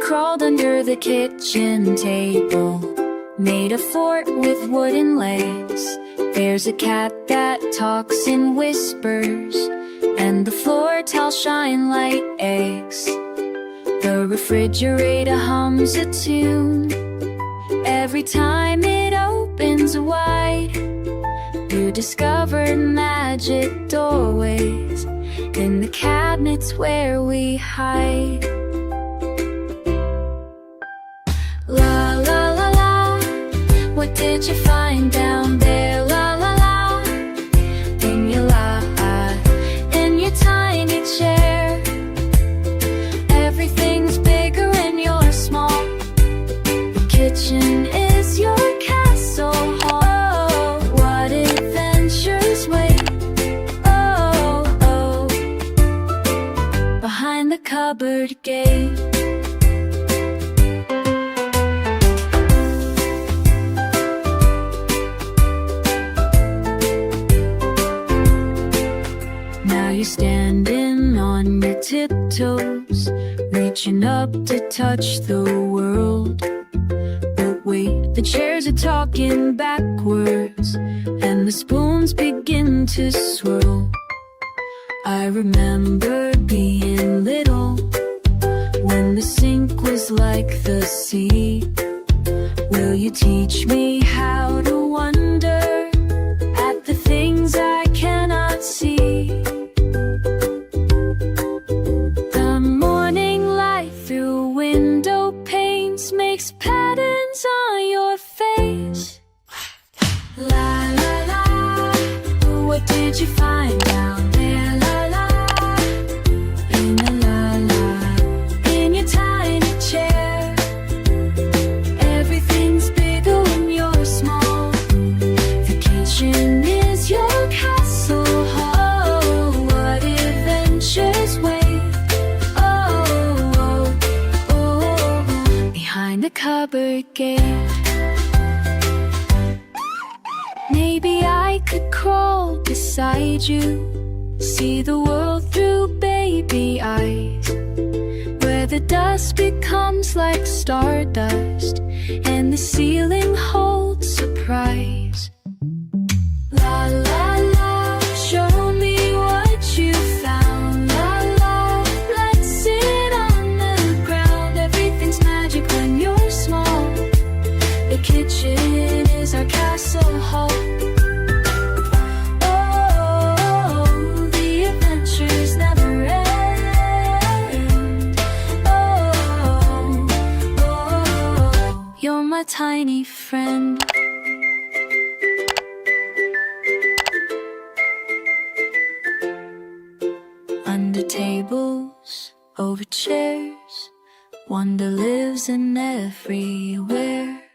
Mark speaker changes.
Speaker 1: crawled under the kitchen table, made a fort with wooden legs. There's a cat that talks in whispers, and the floor tiles shine like eggs. The refrigerator hums a tune every time it opens wide. You discovered magic doorways in the cabinets where we hide. La la la la, what did you find down there? La la la, in your in your tiny chair. Everything's bigger and you're small. The kitchen is your castle hall. What adventures wait? Oh, oh, behind the cupboard gate. You're standing on your tiptoes, reaching up to touch the world. But wait, the chairs are talking backwards, and the spoons begin to swirl. I remember being little, when the sink was like the sea. Will you teach me how to wonder at the things I cannot see? Makes patterns on your face. La la la, what did you find down there? La la, in the la la, in your tiny chair. Everything's bigger when you're small. The kitchen is your castle hall. What adventures wait? The cupboard gate. Maybe I could crawl beside you, see the world through baby eyes, where the dust becomes like stardust and the ceiling holds surprise. La la la, show me what you found. La la, let's sit on the ground. Everything's magic when you're small. The kitchen is our castle hall. Oh, the adventures never end. Oh, oh, you're my tiny friend. Under tables, over chairs, wonder lives in everywhere.